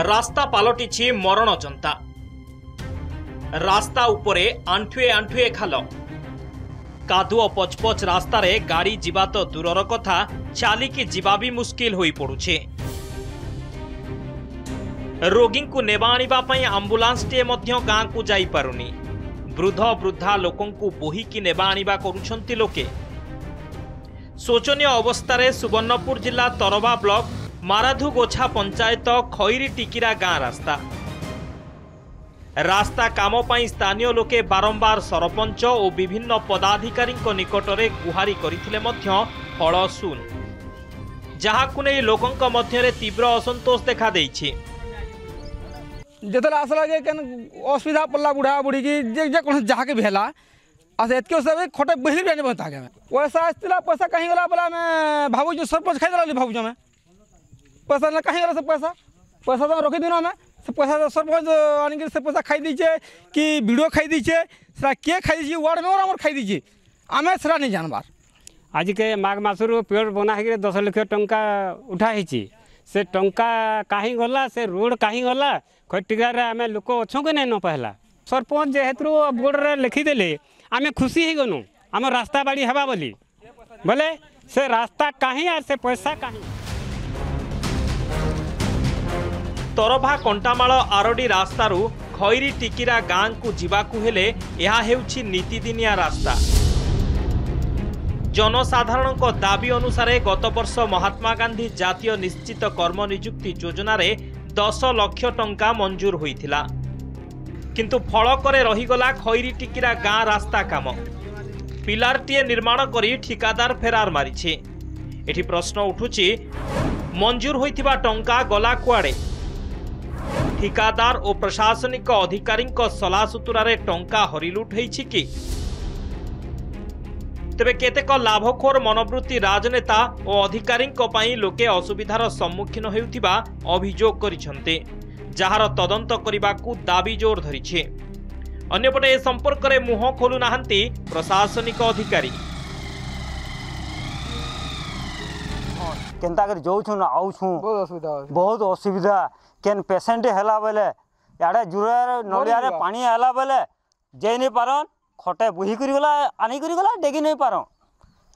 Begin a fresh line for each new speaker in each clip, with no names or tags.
रास्ता पलटिछि मरण जंता। रास्ता उपरे आंठुए आंठुए खाल। कादुओ पचपच रास्तार गाड़ी जीवा तो दूरर कथा चालिकी जीवा भी मुस्किल होई पड़ुछे। रोगी को नेबा आनिबा पई आंबुलांस टे मध्य गाँ को जाई पारुनी। वृद्ध वृद्धा लोकंकु बोहिकी नेबा आनिबा करूछंती लोके। शोचनीय अवस्थारे सुवर्णपुर जिला तरवा ब्लॉक माराधु गोछा पंचायत खैरी टिकिरा गाँ रास्ता काम पई स्थानीय लोके बारंबार सरपंच और विभिन्न पदाधिकारी निकटरे गुहारी करथिले मध्य फल शून, जहाकु नै लोकंक मध्यरे तीव्र असंतोष देखा देइछि।
जेतला आसला जे केन असुविधा पड़ला बुढ़ा बुढ़ी की जे कोन जहा के भेला आसे एतके सब खोटे बहिर जाने बता के पैसा आस्तिला पैसा कहीं गला बोला मैं भाबू जो सरपंच खाइ देला भाबू जो मैं पैसा न कहीं गला से पैसा तो रखि दिनो मैं से पैसा सरपंच आनि के से पैसा खाइ दीचे कि वीडियो खाइ दीचे सेरा के खाइ दीचे वार्ड मेंबर हमर खाइ दीचे आमे सेरा नहीं जानबार।
आज के माघ मासरु पेड़ बना है 10 लाख टंका उठा है से टंका कहीं गला से रोड कहीं गला खटिगार आम लोक अच्छे कि नहीं न पहला सरपंच जेहेतु बोर्ड रे लिखिदेले आम खुशी हो गनु आम रास्ता बाड़ी हवा बोली बोले से रास्ता कहीं और से पैसा कहीं।
तरभा कंटामाल आरडी रास्तारू खैरी टिकिरा गाँ को जीवाकू हेले यह हेउछि नीतिदिनिया रास्ता। जनसाधारण दाबी अनुसार गत वर्ष महात्मा गांधी जातीय निश्चित कर्म नियुक्ति योजना रे 10 लाख टंका मंजूर होइथिला, किंतु फलकरे रहीगला खैरी टिकिरा गाँ रास्ता काम। पिलारटीए निर्माण करी ठिकादार फेरार मारिछे। एठी प्रश्न उठुछि मंजूर होइथिबा टंका गला कुआडे? ठिकादार और प्रशासनिक अधिकारी सलाह सुतुरारे टंका हरिलुट होइछि कि? तेबे केतेक लाभखोर मनोवृत्ति राजनेता और अधिकारी लोके असुविधार सम्मुखीन हेउथिबा अभियोग करिसंते, जहार तदंत करिबाकू दाबी जोर धरिछे। अन्यपटे ए संपर्क में मुह खोलु नाहंती प्रशासनिक अधिकारी।
केनता कर जोछु ना आउछु बहुत असुविधा केन पेशेंट हैला बेले याडे जुरे नलिया रे पानी आला बेले जे नहीं पारन खटे बुही करी गला आनी करी गला डेगी नहीं पारन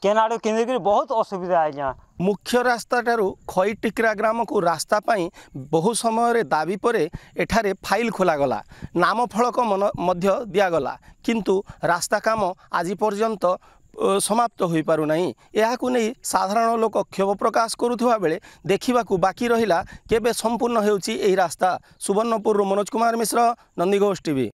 केन आडे केंद्र करी बहुत असुविधा है। यहाँ
मुख्य रास्ता ठारू खई टिकरा ग्राम को रास्ता पाई बहु समय रे दाबी परे एठारे फाइल खोला गला, नाम फलक मध्य दिया गला, किंतु रास्ता काम आज पर्यंत समाप्त हो पारु नहीं। यहाकू नहीं साधारण लोक क्षोभ प्रकाश करुवा बेले देखा बाकी रहिला केबे संपूर्ण हेउची एही रास्ता। सुवर्णपुर मनोज कुमार मिश्र, नंदीघोष टीवी।